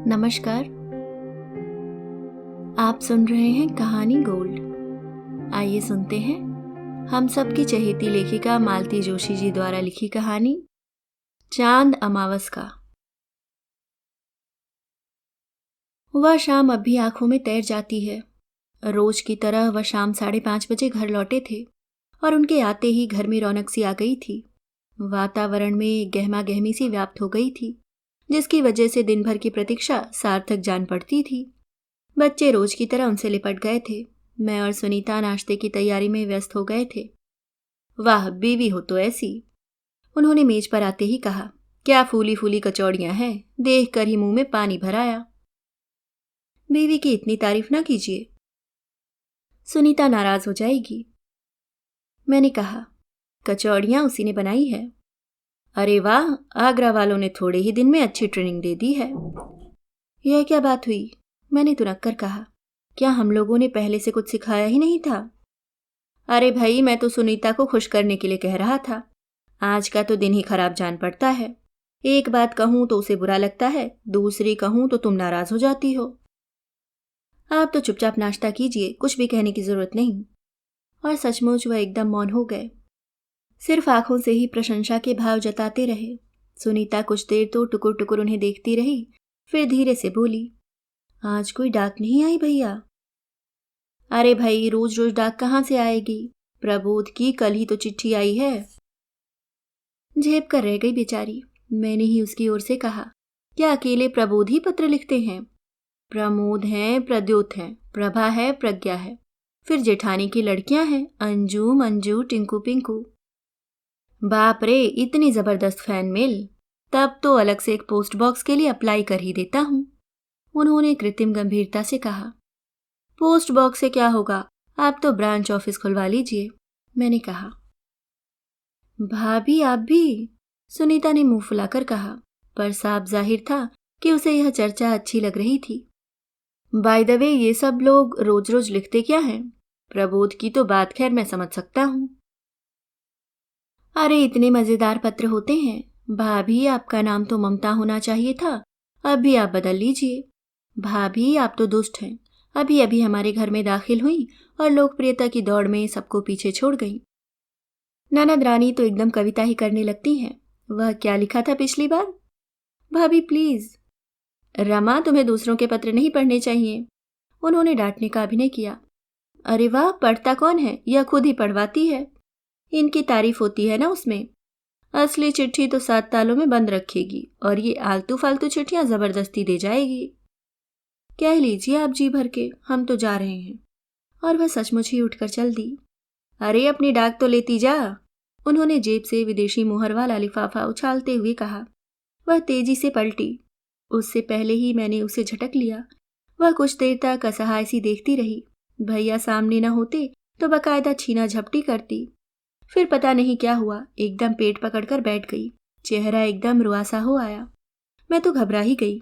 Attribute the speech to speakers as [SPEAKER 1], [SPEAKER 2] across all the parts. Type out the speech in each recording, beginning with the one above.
[SPEAKER 1] नमस्कार। आप सुन रहे हैं कहानी गोल्ड। आइए सुनते हैं हम सबकी चहेती लेखिका मालती जोशी जी द्वारा लिखी कहानी चांद अमावस का। वह शाम अब भी आंखों में तैर जाती है। रोज की तरह वह शाम 5:30 बजे घर लौटे थे और उनके आते ही घर में रौनक सी आ गई थी। वातावरण में गहमा गहमी सी व्याप्त हो गई थी, जिसकी वजह से दिन भर की प्रतीक्षा सार्थक जान पड़ती थी। बच्चे रोज की तरह उनसे लिपट गए थे। मैं और सुनीता नाश्ते की तैयारी में व्यस्त हो गए थे। वाह, बीवी हो तो ऐसी, उन्होंने मेज पर आते ही कहा। क्या फूली फूली कचौड़ियां हैं, देख कर ही मुंह में पानी भर आया। बीवी की इतनी तारीफ ना कीजिए, सुनीता नाराज हो जाएगी। मैंने कहा, कचौड़ियां उसी ने बनाई है। अरे वाह, आगरा वालों ने थोड़े ही दिन में अच्छी ट्रेनिंग दे दी है। यह क्या बात हुई, मैंने तुनक कर कहा। क्या हम लोगों ने पहले से कुछ सिखाया ही नहीं था? अरे भाई, मैं तो सुनीता को खुश करने के लिए कह रहा था। आज का तो दिन ही खराब जान पड़ता है। एक बात कहूं तो उसे बुरा लगता है, दूसरी कहूं तो तुम नाराज हो जाती हो। आप तो चुपचाप नाश्ता कीजिए, कुछ भी कहने की जरूरत नहीं। और सचमुच वह एकदम मौन हो गए। सिर्फ आंखों से ही प्रशंसा के भाव जताते रहे। सुनीता कुछ देर तो टुकुर टुकुर उन्हें देखती रही, फिर धीरे से बोली, आज कोई डाक नहीं आई भैया? अरे भाई, रोज रोज डाक कहाँ से आएगी? प्रबोध की कल ही तो चिट्ठी आई है। झेप कर रह गई बेचारी। मैंने ही उसकी ओर से कहा, क्या अकेले प्रबोध ही पत्र लिखते हैं? प्रमोद हैं, प्रद्योत हैं, प्रभा है, प्रज्ञा है, फिर जेठानी की लड़कियां हैं, अंजू मंजू टिंकू पिंकू। बाप रे, इतनी जबरदस्त फैन मेल! तब तो अलग से एक पोस्ट बॉक्स के लिए अप्लाई कर ही देता हूं, उन्होंने कृत्रिम गंभीरता से कहा। पोस्ट बॉक्स से क्या होगा, आप तो ब्रांच ऑफिस खुलवा लीजिए, मैंने कहा। भाभी आप भी? सुनीता ने मुंह फुलाकर कहा, पर साफ जाहिर था कि उसे यह चर्चा अच्छी लग रही थी। बाय द वे, ये सब लोग रोज रोज लिखते क्या हैं? प्रबोध की तो बात खैर मैं समझ सकता हूं। अरे इतने मजेदार पत्र होते हैं। भाभी, आपका नाम तो ममता होना चाहिए था, अब भी आप बदल लीजिए। भाभी, आप तो दुष्ट हैं। अभी अभी हमारे घर में दाखिल हुई और लोकप्रियता की दौड़ में सबको पीछे छोड़ गई। ननद रानी तो एकदम कविता ही करने लगती हैं। वह क्या लिखा था पिछली बार? भाभी प्लीज। रमा, तुम्हें दूसरों के पत्र नहीं पढ़ने चाहिए, उन्होंने डांटने का अभिनय किया। अरे वाह, पढ़ता कौन है, यह खुद ही पढ़वाती है। इनकी तारीफ होती है ना उसमें। असली चिट्ठी तो 7 तालों में बंद रखेगी और ये आलतू फालतू चिट्ठियां जबरदस्ती दे जाएगी। कह लीजिए आप जी भर के, हम तो जा रहे हैं। और वह सचमुच ही उठकर चल दी। अरे अपनी डाक तो लेती जा, उन्होंने जेब से विदेशी मुहर वाला लिफाफा उछालते हुए कहा। वह तेजी से पलटी। उससे पहले ही मैंने उसे झटक लिया। वह कुछ देर तक असहाय सी देखती रही। भैया सामने न होते तो बकायदा छीना झपटी करती। फिर पता नहीं क्या हुआ, एकदम पेट पकड़कर बैठ गई। चेहरा एकदम रुआसा हो आया। मैं तो घबरा ही गई।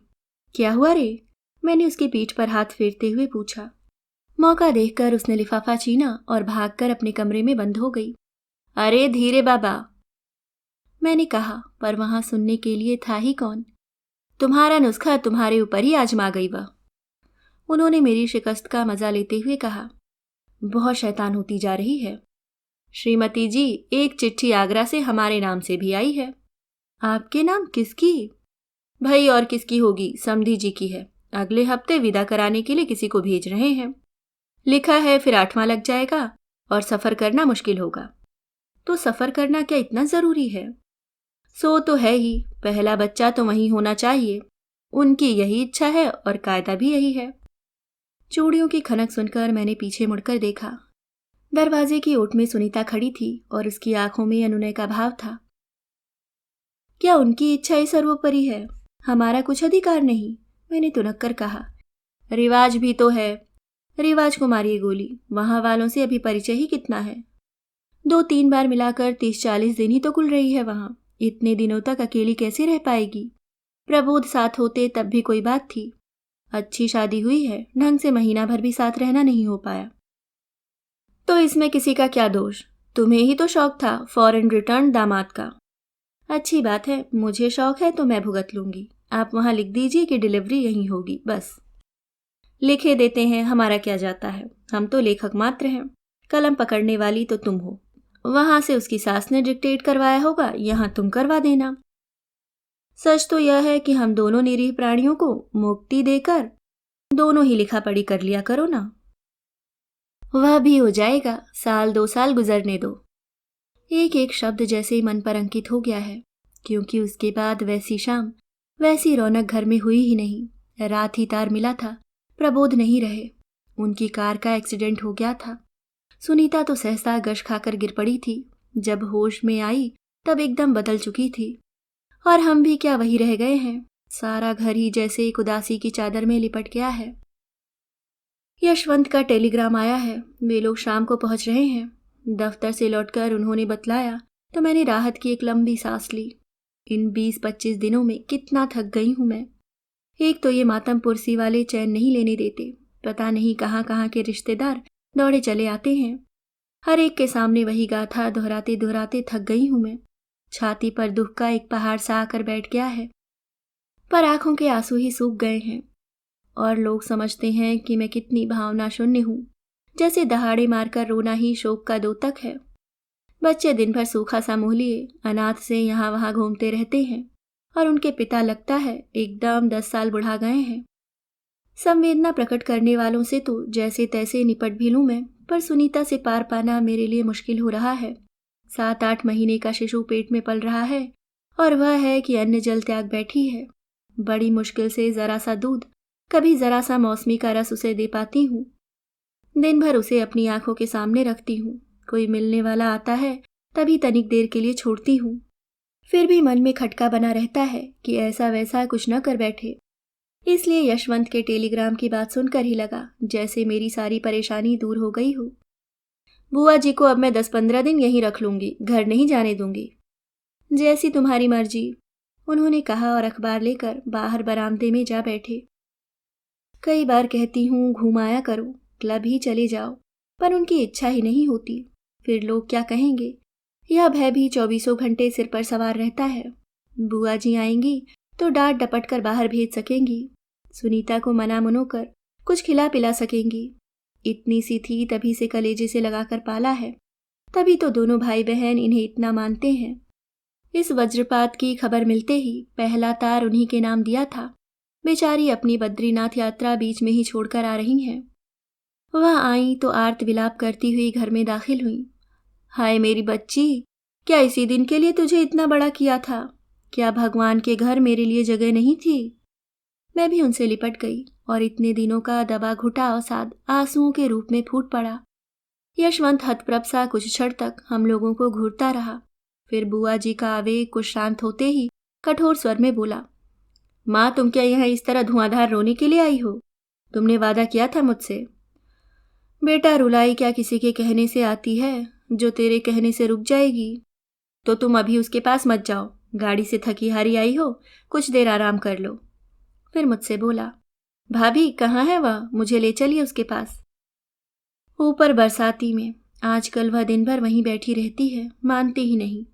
[SPEAKER 1] क्या हुआ रे, मैंने उसकी पीठ पर हाथ फेरते हुए पूछा। मौका देखकर उसने लिफाफा छीना और भागकर अपने कमरे में बंद हो गई। अरे धीरे बाबा, मैंने कहा, पर वहां सुनने के लिए था ही कौन। तुम्हारा नुस्खा तुम्हारे ऊपर ही आजमा गई वह, उन्होंने मेरी शिकस्त का मजा लेते हुए कहा। बहुत शैतान होती जा रही है। श्रीमती जी, एक चिट्ठी आगरा से हमारे नाम से भी आई है। आपके नाम? किसकी? भाई और किसकी होगी, समधी जी की है। अगले हफ्ते विदा कराने के लिए किसी को भेज रहे हैं। लिखा है फिर 8वां लग जाएगा और सफर करना मुश्किल होगा। तो सफर करना क्या इतना जरूरी है? सो तो है ही, पहला बच्चा तो वहीं होना चाहिए। उनकी यही इच्छा है और कायदा भी यही है। चूड़ियों की खनक सुनकर मैंने पीछे मुड़कर देखा। दरवाजे की ओट में सुनीता खड़ी थी और उसकी आंखों में अनुनय का भाव था। क्या उनकी इच्छा ही सर्वोपरि है? हमारा कुछ अधिकार नहीं, मैंने तुनक कर कहा। रिवाज भी तो है। रिवाज को मारिए गोली, वहां वालों से अभी परिचय ही कितना है। 2-3 बार मिलाकर 30-40 दिन ही तो कुल रही है वहां। इतने दिनों तक अकेली कैसे रह पाएगी? प्रबोध साथ होते तब भी कोई बात थी। अच्छी शादी हुई है, ढंग से महीना भर भी साथ रहना नहीं हो पाया। तो इसमें किसी का क्या दोष? तुम्हें ही तो शौक था फॉरेन रिटर्न दामाद का। अच्छी बात है, मुझे शौक है तो मैं भुगत लूंगी। आप वहाँ लिख दीजिए कि डिलीवरी यहीं होगी, बस। लिखे देते हैं, हमारा क्या जाता है, हम तो लेखक मात्र हैं, कलम पकड़ने वाली तो तुम हो। वहां से उसकी सास ने डिक्टेट करवाया होगा, यहाँ तुम करवा देना। सच तो यह है कि हम दोनों निरीह प्राणियों को मुक्ति देकर दोनों ही लिखा पढ़ी कर लिया करो ना। वह भी हो जाएगा, 1-2 साल गुजरने दो। एक एक शब्द जैसे ही मन पर अंकित हो गया है, क्योंकि उसके बाद वैसी शाम, वैसी रौनक घर में हुई ही नहीं। रात ही तार मिला था, प्रबोध नहीं रहे। उनकी कार का एक्सीडेंट हो गया था। सुनीता तो सहसा गश खाकर गिर पड़ी थी। जब होश में आई तब एकदम बदल चुकी थी। और हम भी क्या वही रह गए हैं। सारा घर ही जैसे एक उदासी की चादर में लिपट गया है। यशवंत का टेलीग्राम आया है, वे लोग शाम को पहुंच रहे हैं। दफ्तर से लौटकर उन्होंने बतलाया तो मैंने राहत की एक लंबी सांस ली। इन 20-25 दिनों में कितना थक गई हूं मैं। एक तो ये मातम पुरसी वाले चैन नहीं लेने देते। पता नहीं कहाँ कहाँ के रिश्तेदार दौड़े चले आते हैं। हर एक के सामने वही गाथा दोहराते दोहराते थक गई हूं मैं। छाती पर दुख का एक पहाड़ सा आकर बैठ गया है, पर आंखों के आंसू ही सूख गए हैं। और लोग समझते हैं कि मैं कितनी भावना शून्य हूं, जैसे दहाड़े मारकर रोना ही शोक का द्योतक है। बच्चे दिन भर सूखा सा मुंह लिए अनाथ से यहाँ वहां घूमते रहते हैं, और उनके पिता लगता है एकदम 10 साल बुढ़ा गए हैं। संवेदना प्रकट करने वालों से तो जैसे तैसे निपट भी लूं मैं, पर सुनीता से पार पाना मेरे लिए मुश्किल हो रहा है। 7-8 महीने का शिशु पेट में पल रहा है, और वह है कि अन्न जल त्याग बैठी है। बड़ी मुश्किल से जरा सा दूध, कभी जरा सा मौसमी का रस उसे दे पाती हूँ। दिन भर उसे अपनी आंखों के सामने रखती हूँ। कोई मिलने वाला आता है तभी तनिक देर के लिए छोड़ती हूँ। फिर भी मन में खटका बना रहता है कि ऐसा वैसा कुछ न कर बैठे। इसलिए यशवंत के टेलीग्राम की बात सुनकर ही लगा जैसे मेरी सारी परेशानी दूर हो गई हो। बुआ जी को अब मैं 10-15 दिन यहीं रख लूंगी, घर नहीं जाने दूंगी। जैसी तुम्हारी मर्जी, उन्होंने कहा और अखबार लेकर बाहर बरामदे में जा बैठे। कई बार कहती हूँ घुमाया करो, क्लब ही चले जाओ, पर उनकी इच्छा ही नहीं होती। फिर लोग क्या कहेंगे, यह भय भी 24 घंटे सिर पर सवार रहता है। बुआ जी आएंगी तो डांट डपट कर बाहर भेज सकेंगी। सुनीता को मना मनो कर कुछ खिला पिला सकेंगी। इतनी सी थी तभी से कलेजे से लगाकर पाला है, तभी तो दोनों भाई बहन इन्हें इतना मानते हैं। इस वज्रपात की खबर मिलते ही पहला तार उन्हीं के नाम दिया था। बेचारी अपनी बद्रीनाथ यात्रा बीच में ही छोड़कर आ रही हैं। वह आई तो आर्त विलाप करती हुई घर में दाखिल हुई। हाय मेरी बच्ची, क्या इसी दिन के लिए तुझे इतना बड़ा किया था? क्या भगवान के घर मेरे लिए जगह नहीं थी? मैं भी उनसे लिपट गई और इतने दिनों का दबा घुटा अवसाद आंसुओं के रूप में फूट पड़ा। यशवंत हतप्रभ सा कुछ क्षण तक हम लोगों को घूरता रहा। फिर बुआ जी का आवेग कुछ शांत होते ही कठोर स्वर में बोला, माँ तुम क्या यहाँ इस तरह धुआंधार रोने के लिए आई हो? तुमने वादा किया था मुझसे। बेटा रुलाई क्या किसी के कहने से आती है, जो तेरे कहने से रुक जाएगी। तो तुम अभी उसके पास मत जाओ, गाड़ी से थकी हारी आई हो, कुछ देर आराम कर लो। फिर मुझसे बोला, भाभी कहाँ है वह, मुझे ले चलिए उसके पास। ऊपर बरसाती में, आजकल वह दिन भर वहीं बैठी रहती है, मानती ही नहीं।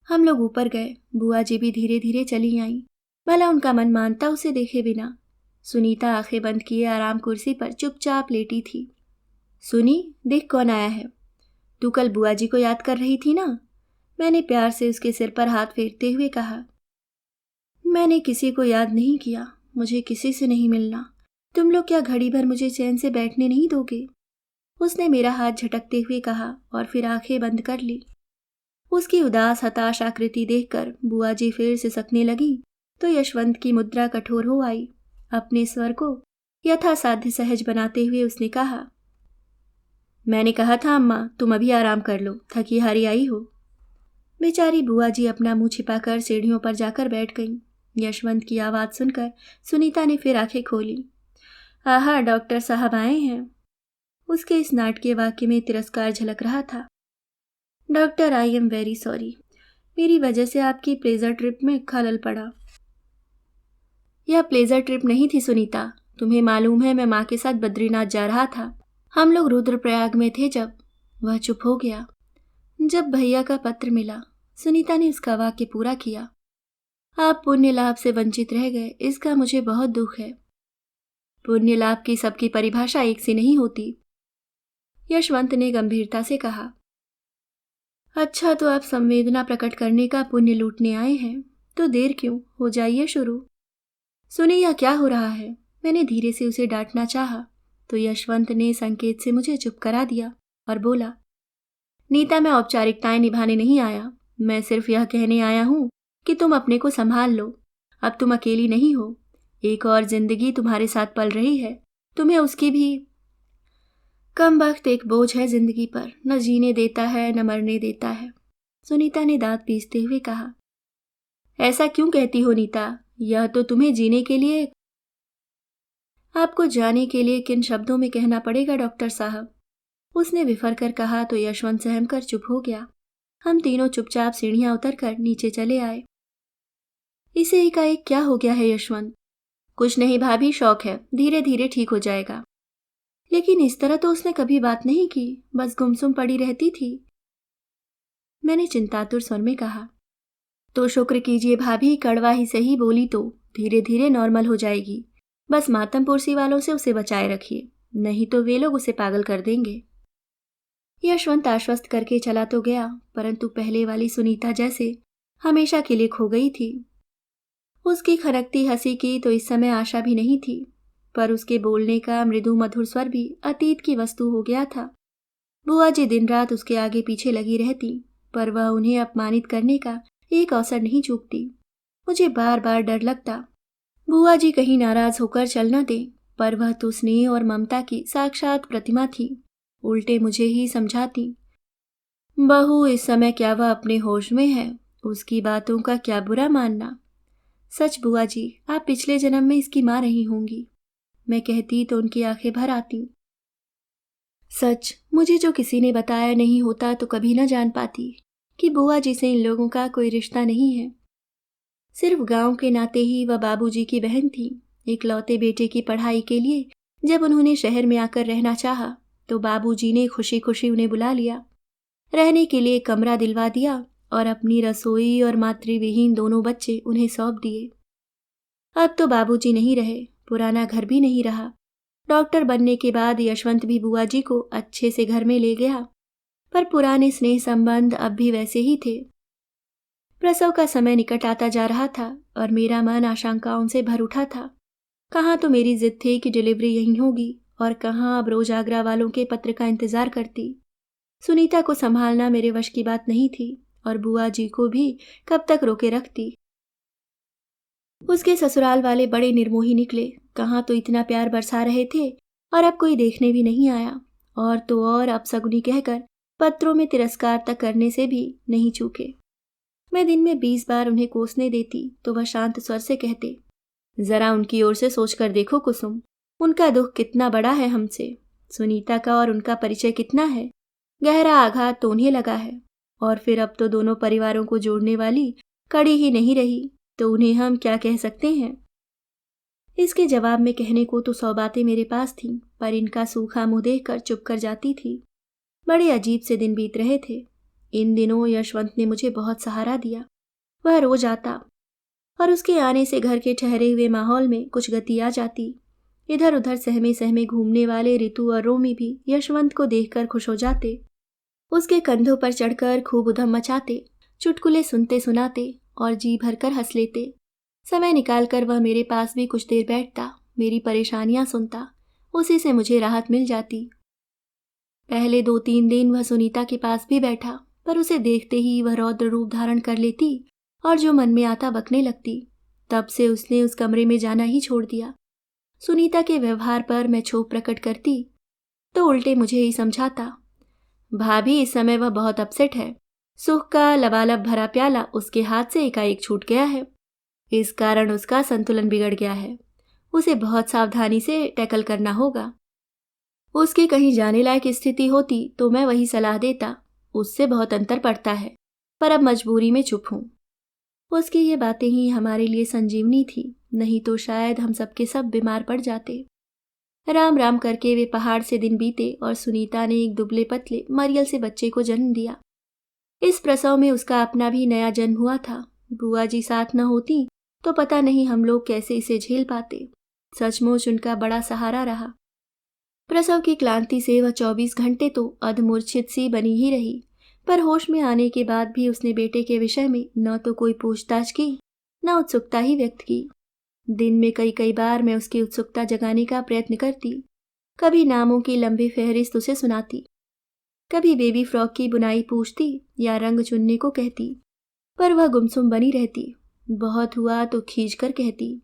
[SPEAKER 1] हम लोग ऊपर गए। बुआ जी भी धीरे धीरे चली आईं। भला उनका मन मानता उसे देखे बिना। सुनीता आंखें बंद किए आराम कुर्सी पर चुपचाप लेटी थी। सुनी, देख कौन आया है। तू कल बुआ जी को याद कर रही थी ना? मैंने प्यार से उसके सिर पर हाथ फेरते हुए कहा। मैंने किसी को याद नहीं किया, मुझे किसी से नहीं मिलना। तुम लोग क्या घड़ी भर मुझे चैन से बैठने नहीं दोगे? उसने मेरा हाथ झटकते हुए कहा और फिर आंखें बंद कर ली। उसकी उदास हताश आकृति देखकर बुआ जी फिर सिसकने लगी तो यशवंत की मुद्रा कठोर हो आई। अपने स्वर को यथासाध्य सहज बनाते हुए उसने कहा, मैंने कहा था अम्मा तुम अभी आराम कर लो, थकी हारी आई हो। बेचारी बुआ जी अपना मुंह छिपाकर सीढ़ियों पर जाकर बैठ गईं। यशवंत की आवाज़ सुनकर सुनीता ने फिर आंखें खोली। आहा, डॉक्टर साहब आए हैं। उसके इस नाटकीय वाक्य में तिरस्कार झलक रहा था। Doctor, I am very sorry, मेरी वजह से आपकी प्लेजर ट्रिप में खलल पड़ा। यह प्लेजर ट्रिप नहीं थी सुनीता, तुम्हें मालूम है मैं माँ के साथ बद्रीनाथ जा रहा था। हम लोग रुद्रप्रयाग में थे जब। वह चुप हो गया। जब भैया का पत्र मिला, सुनीता ने उसका वाक्य पूरा किया। आप पुण्य लाभ से वंचित रह गए, इसका मुझे बहुत दुख है। पुण्य लाभ की सबकी परिभाषा एक सी नहीं होती, यशवंत ने गंभीरता से कहा। अच्छा, तो आप संवेदना प्रकट करने का पुण्य लूटने आए हैं, तो देर क्यों, हो जाइए शुरू। सुनिए, यह क्या हो रहा है? मैंने धीरे से उसे डांटना चाहा, तो यशवंत ने संकेत से मुझे चुप करा दिया और बोला, नीता, मैं औपचारिकताएं निभाने नहीं आया। मैं सिर्फ यह कहने आया हूं कि तुम अपने को संभाल लो। अब तुम अकेली नहीं हो, एक और जिंदगी तुम्हारे साथ पल रही है, तुम्हें उसकी भी। कम वक्त एक बोझ है जिंदगी पर, न जीने देता है न मरने देता है, सुनीता ने दांत पीसते हुए कहा। ऐसा क्यों कहती हो नीता? यह तो तुम्हें जीने के लिए। आपको जाने के लिए किन शब्दों में कहना पड़ेगा डॉक्टर साहब, उसने विफर कर कहा तो यशवंत सहम कर चुप हो गया। हम तीनों चुपचाप सीढ़ियां उतरकर नीचे चले आए। इसे एकाएक क्या हो गया है यशवंत? कुछ नहीं भाभी, शौक है, धीरे धीरे ठीक हो जाएगा। लेकिन इस तरह तो उसने कभी बात नहीं की, बस गुमसुम पड़ी रहती थी। मैंने चिंतातुर स्वर में कहा। तो शुक्र कीजिए भाभी, कड़वा ही सही बोली तो धीरे धीरे नॉर्मल हो जाएगी। बस मातमपुरसी वालों से उसे बचाए रखिए, नहीं तो वे लोग उसे पागल कर देंगे। यशवंत आश्वस्त करके चला तो गया, परंतु पहले वाली सुनीता जैसे हमेशा के लिए खो गई थी। उसकी खनकती हंसी की तो इस समय आशा भी नहीं थी, पर उसके बोलने का मृदु मधुर स्वर भी अतीत की वस्तु हो गया था। बुआ जी दिन रात उसके आगे पीछे लगी रहती, पर वह उन्हें अपमानित करने का एक अवसर नहीं चूकती। मुझे बार बार डर लगता, बुआ जी कहीं नाराज होकर चल न दे, पर वह तो स्नेह और ममता की साक्षात प्रतिमा थी, उल्टे मुझे ही समझाती। बहू, इस समय क्या वह अपने होश में है? उसकी बातों का क्या बुरा मानना। सच बुआ जी, आप पिछले जन्म में इसकी माँ रही होंगी। मैं कहती तो उनकी आंखें भर आती। सच, मुझे जो किसी ने बताया नहीं होता तो कभी न जान पाती कि बुआ जी से इन लोगों का कोई रिश्ता नहीं है। सिर्फ गांव के नाते ही वह बाबूजी की बहन थी। इकलौते बेटे की पढ़ाई के लिए जब उन्होंने शहर में आकर रहना चाहा, तो बाबूजी ने खुशी खुशी उन्हें बुला लिया, रहने के लिए कमरा दिलवा दिया और अपनी रसोई और मातृविहीन दोनों बच्चे उन्हें सौंप दिए। अब तो बाबूजी नहीं रहे, पुराना घर भी नहीं रहा। डॉक्टर बनने के बाद यशवंत भी बुआ जी को अच्छे से घर में ले गया, पर पुराने स्नेह संबंध अब भी वैसे ही थे। प्रसव का समय निकट आता जा रहा था और मेरा मन आशंकाओं से भर उठा था। कहाँ तो मेरी जिद थी कि डिलीवरी यहीं होगी, और कहाँ अब रोज आगरा वालों के पत्र का इंतजार करती। सुनीता को संभालना मेरे वश की बात नहीं थी, और बुआ जी को भी कब तक रोके रखती। उसके ससुराल वाले बड़े निर्मोही निकले, कहाँ तो इतना प्यार बरसा रहे थे और अब कोई देखने भी नहीं आया, और तो और अपशगुनी कहकर पत्रों में तिरस्कार तक करने से भी नहीं चूके। मैं दिन में 20 बार उन्हें कोसने देती तो वह शांत स्वर से कहते, जरा उनकी ओर से सोचकर देखो कुसुम, उनका दुख कितना बड़ा है हमसे। सुनीता का और उनका परिचय कितना है, गहरा आघात तो उन्हें लगा है, और फिर अब तो दोनों परिवारों को जोड़ने वाली कड़ी ही नहीं रही, तो उन्हें हम क्या कह सकते हैं। इसके जवाब में कहने को तो 100 बातें मेरे पास थीं, पर इनका सूखा मुंह देखकर चुप कर जाती थी। बड़े अजीब से दिन बीत रहे थे। इन दिनों यशवंत ने मुझे बहुत सहारा दिया। वह रोज आता, और उसके आने से घर के ठहरे हुए माहौल में कुछ गति आ जाती। इधर उधर सहमे सहमे घूमने वाले रितु और रोमी भी यशवंत को देखकर खुश हो जाते। उसके कंधों पर चढ़कर खूब उधम मचाते, चुटकुले सुनते सुनाते और जी भरकर हंस लेते। समय निकालकर वह मेरे पास भी कुछ देर बैठता, मेरी परेशानियां सुनता। उसी से मुझे राहत मिल जाती। पहले 2-3 दिन वह सुनीता के पास भी बैठा, पर उसे देखते ही वह रौद्र रूप धारण कर लेती और जो मन में आता बकने लगती। तब से उसने उस कमरे में जाना ही छोड़ दिया। सुनीता के व्यवहार पर मैं क्षोभ प्रकट करती तो उल्टे मुझे ही समझाता, भाभी इस समय वह बहुत अपसेट है। सुख का लबालब भरा प्याला उसके हाथ से एकाएक छूट गया है। इस कारण उसका संतुलन बिगड़ गया है। उसे बहुत सावधानी से टैकल करना होगा। उसकी कहीं जाने लायक स्थिति होती तो मैं वही सलाह देता, उससे बहुत अंतर पड़ता है, पर अब मजबूरी में चुप हूँ। उसकी ये बातें ही हमारे लिए संजीवनी थी, नहीं तो शायद हम सबके सब बीमार पड़ जाते। राम राम करके वे पहाड़ से दिन बीते और सुनीता ने एक दुबले पतले मरियल से बच्चे को जन्म दिया। इस प्रसव में उसका अपना भी नया जन्म हुआ था। बुआ जी साथ न होती तो पता नहीं हम लोग कैसे इसे झेल पाते। सचमुच उनका बड़ा सहारा रहा। प्रसव की क्लांति से वह 24 घंटे तो अधमूर्छित सी बनी ही रही, पर होश में आने के बाद भी उसने बेटे के विषय में न तो कोई पूछताछ की, न उत्सुकता ही व्यक्त की। दिन में कई कई बार मैं उसकी उत्सुकता जगाने का प्रयत्न करती। कभी नामों की लंबी फहरिस्त उसे सुनाती, कभी बेबी फ्रॉक की बुनाई पूछती या रंग चुनने को कहती, पर वह गुमसुम बनी रहती। बहुत हुआ तो खींच कर कहती,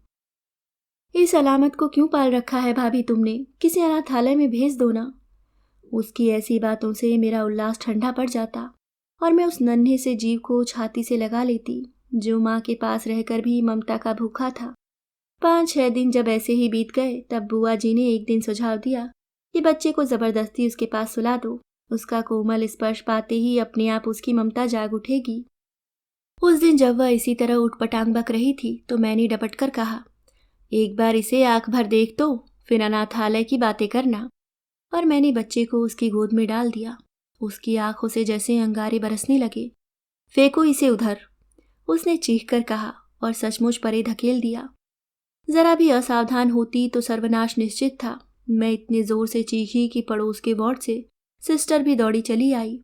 [SPEAKER 1] इस अलामत को क्यों पाल रखा है भाभी तुमने, किसी अनाथालय में भेज दो ना। उसकी ऐसी बातों से मेरा उल्लास ठंडा पड़ जाता और मैं उस नन्हे से जीव को छाती से लगा लेती जो माँ के पास रहकर भी ममता का भूखा था। 5-6 दिन जब ऐसे ही बीत गए, तब बुआ जी ने एक दिन सुझाव दिया कि बच्चे को जबरदस्ती उसके पास सुला दो। उसका कोमल स्पर्श पाते ही अपने आप उसकी ममता जाग उठेगी। उस दिन जब वह इसी तरह उठपटांग बक रही थी तो मैंने डपट कर कहा, एक बार इसे आंख भर देख तो फिर अनाथालय की बातें करना। और मैंने बच्चे को उसकी गोद में डाल दिया। उसकी आंखों से जैसे अंगारे बरसने लगे। फेंको इसे उधर, उसने चीख कर कहा और सचमुच परे धकेल दिया। जरा भी असावधान होती तो सर्वनाश निश्चित था। मैं इतने जोर से चीखी कि पड़ोस के वार्ड से सिस्टर भी दौड़ी चली आई।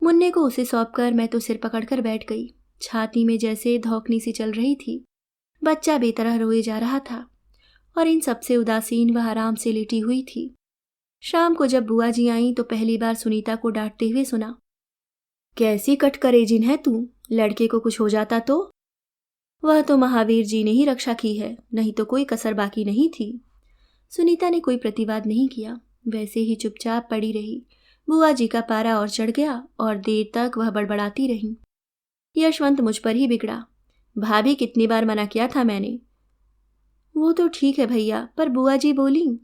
[SPEAKER 1] मुन्ने को उसे सौंपकर मैं तो सिर पकड़कर बैठ गई। छाती में जैसे धौकनी सी चल रही थी। बच्चा बेतरह रोए जा रहा था और इन सबसे उदासीन वह आराम से लेटी हुई थी। शाम को जब बुआ जी आईं तो पहली बार सुनीता को डांटते हुए सुना, कैसी कटकरेजिन है तू, लड़के को कुछ हो जाता तो। वह तो महावीर जी ने ही रक्षा की है, नहीं तो कोई कसर बाकी नहीं थी। सुनीता ने कोई प्रतिवाद नहीं किया, वैसे ही चुपचाप पड़ी रही। बुआ जी का पारा और चढ़ गया और देर तक वह बड़बड़ाती रही। यशवंत मुझ पर ही बिगड़ा। भाभी कितनी बार मना किया था मैंने। वो तो ठीक है भैया, पर बुआ जी बोली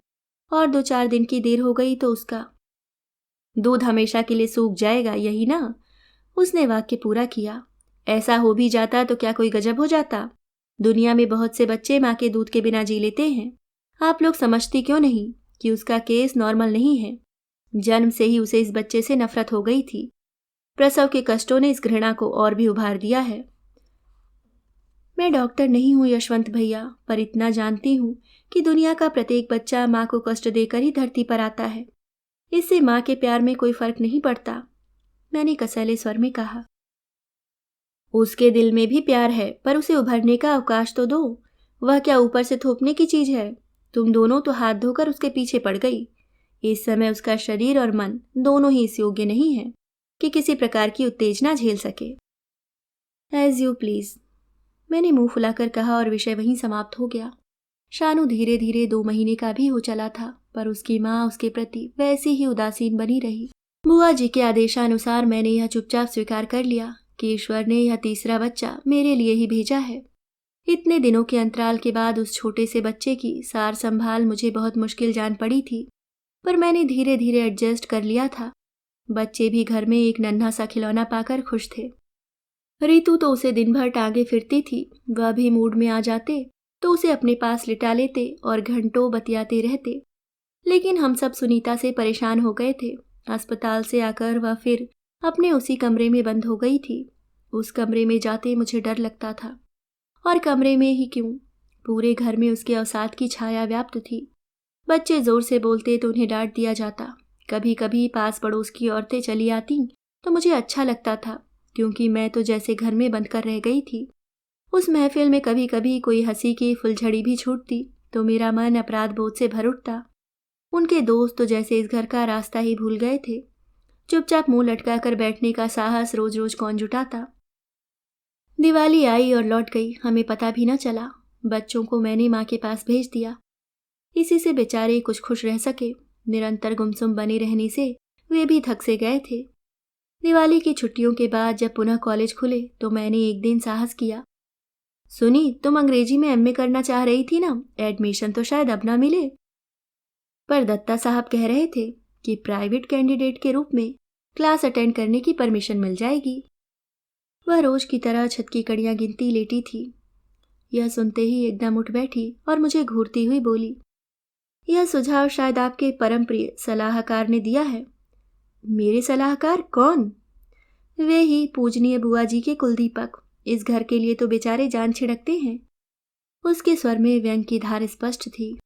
[SPEAKER 1] और 2-4 दिन की देर हो गई तो उसका दूध हमेशा के लिए सूख जाएगा, यही ना। उसने वाक्य पूरा किया। ऐसा हो भी जाता तो क्या कोई गजब हो जाता। दुनिया में बहुत से बच्चे माँ के दूध के बिना जी लेते हैं। आप लोग समझती क्यों नहीं कि उसका केस नॉर्मल नहीं है। जन्म से ही उसे इस बच्चे से नफरत हो गई थी। प्रसव के कष्टों ने इस घृणा को और भी उभार दिया है। मैं डॉक्टर नहीं हूँ यशवंत भैया, पर इतना जानती हूँ कि दुनिया का प्रत्येक बच्चा माँ को कष्ट देकर ही धरती पर आता है। इससे माँ के प्यार में कोई फर्क नहीं पड़ता, मैंने कसैले स्वर में कहा। उसके दिल में भी प्यार है, पर उसे उभरने का अवकाश तो दो। वह क्या ऊपर से थोपने की चीज है। तुम दोनों तो हाथ धोकर उसके पीछे पड़ गई। इस समय उसका शरीर और मन दोनों ही इस योग्य नहीं है कि किसी प्रकार की उत्तेजना झेल सके। एज यू प्लीज, मैंने मुंह फुलाकर कहा और विषय वहीं समाप्त हो गया। शानू धीरे धीरे 2 महीने का भी हो चला था, पर उसकी माँ उसके प्रति वैसी ही उदासीन बनी रही। बुआ जी के आदेशानुसार मैंने यह चुपचाप स्वीकार कर लिया कि ईश्वर ने यह तीसरा बच्चा मेरे लिए ही भेजा है। इतने दिनों के अंतराल के बाद उस छोटे से बच्चे की सार संभाल मुझे बहुत मुश्किल जान पड़ी थी, पर मैंने धीरे धीरे एडजस्ट कर लिया था। बच्चे भी घर में एक नन्हा सा खिलौना पाकर खुश थे। रीतू तो उसे दिन भर टांगे फिरती थी। वह भी मूड में आ जाते तो उसे अपने पास लिटा लेते और घंटों बतियाते रहते। लेकिन हम सब सुनीता से परेशान हो गए थे। अस्पताल से आकर वह फिर अपने उसी कमरे में बंद हो गई थी। उस कमरे में जाते मुझे डर लगता था, और कमरे में ही क्यों, पूरे घर में उसके अवसाद की छाया व्याप्त थी। बच्चे जोर से बोलते तो उन्हें डांट दिया जाता। कभी कभी पास पड़ोस की औरतें चली आती तो मुझे अच्छा लगता था, क्योंकि मैं तो जैसे घर में बंद कर रह गई थी। उस महफिल में कभी कभी कोई हंसी की फुलझड़ी भी छूटती तो मेरा मन अपराध बोध से भर उठता। उनके दोस्त तो जैसे इस घर का रास्ता ही भूल गए थे। चुपचाप मुंह लटका कर बैठने का साहस रोज रोज कौन जुटाता। दिवाली आई और लौट गई, हमें पता भी न चला। बच्चों को मैंने माँ के पास भेज दिया। इसी से बेचारे कुछ खुश रह सके। निरंतर गुमसुम बने रहने से वे भी थक से गए थे। दिवाली की छुट्टियों के बाद जब पुनः कॉलेज खुले तो मैंने एक दिन साहस किया, सुनी तुम अंग्रेजी में एमए करना चाह रही थी ना, एडमिशन तो शायद अब ना मिले। पर दत्ता साहब कह रहे थे कि प्राइवेट कैंडिडेट के रूप में क्लास अटेंड करने की परमिशन मिल जाएगी। वह रोज की तरह छत की कड़ियां गिनती लेटी थी। यह सुनते ही एकदम उठ बैठी और मुझे घूरती हुई बोली, यह सुझाव शायद आपके परम प्रिय सलाहकार ने दिया है। मेरे सलाहकार कौन? वे ही पूजनीय बुआ जी के कुलदीपक। इस घर के लिए तो बेचारे जान छिड़कते हैं। उसके स्वर में व्यंग की धार स्पष्ट थी।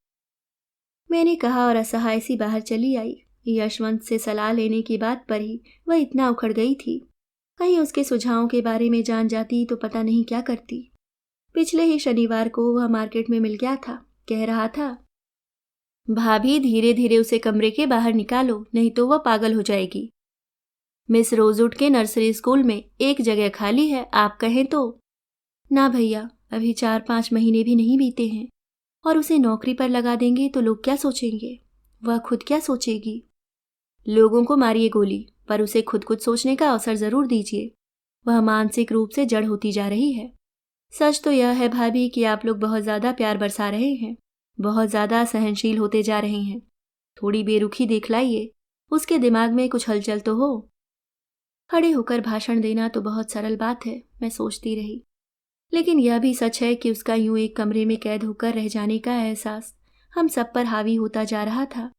[SPEAKER 1] मैंने कहा और असहाय सी बाहर चली आई। यशवंत से सलाह लेने की बात पर ही वह इतना उखड़ गई थी। कहीं उसके सुझावों के बारे में जान जाती तो पता नहीं क्या करती। पिछले ही शनिवार को वह मार्केट में मिल गया था। कह रहा था, भाभी धीरे धीरे उसे कमरे के बाहर निकालो, नहीं तो वह पागल हो जाएगी। मिस रोजवुड के नर्सरी स्कूल में एक जगह खाली है, आप कहें तो। ना भैया, अभी 4-5 महीने भी नहीं बीते हैं और उसे नौकरी पर लगा देंगे तो लोग क्या सोचेंगे, वह खुद क्या सोचेगी। लोगों को मारिए गोली, पर उसे खुद कुछ सोचने का अवसर जरूर दीजिए। वह मानसिक रूप से जड़ होती जा रही है। सच तो यह है भाभी कि आप लोग बहुत ज़्यादा प्यार बरसा रहे हैं, बहुत ज़्यादा सहनशील होते जा रहे हैं। थोड़ी बेरुखी देख लाइए, उसके दिमाग में कुछ हलचल तो हो। खड़े होकर भाषण देना तो बहुत सरल बात है, मैं सोचती रही। लेकिन यह भी सच है कि उसका यूं एक कमरे में कैद होकर रह जाने का एहसास हम सब पर हावी होता जा रहा था।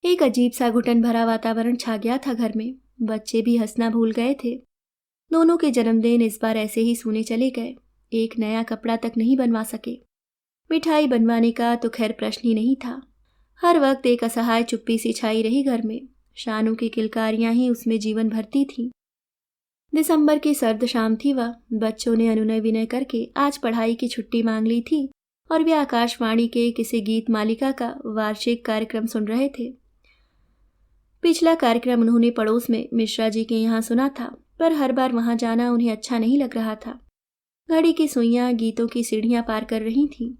[SPEAKER 1] एक अजीब सा घुटन भरा वातावरण छा गया था घर में। बच्चे भी हंसना भूल गए थे। दोनों के जन्मदिन इस बार ऐसे ही सूने चले गए। एक नया कपड़ा तक नहीं बनवा सके। मिठाई बनवाने का तो खैर प्रश्न ही नहीं था। हर वक्त एक असहाय चुप्पी सी छाई रही घर में। शानू की किलकारियां ही उसमें जीवन भरती थीं। दिसंबर की सर्द शाम थी वह। बच्चों ने अनुनय विनय करके आज पढ़ाई की छुट्टी मांग ली थी और वे आकाशवाणी के किसी गीत मालिका का वार्षिक कार्यक्रम सुन रहे थे। पिछला कार्यक्रम उन्होंने पड़ोस में मिश्रा जी के यहाँ सुना था, पर हर बार वहां जाना उन्हें अच्छा नहीं लग रहा था। घड़ी की सुइयां गीतों की सीढ़ियां पार कर रही थीं।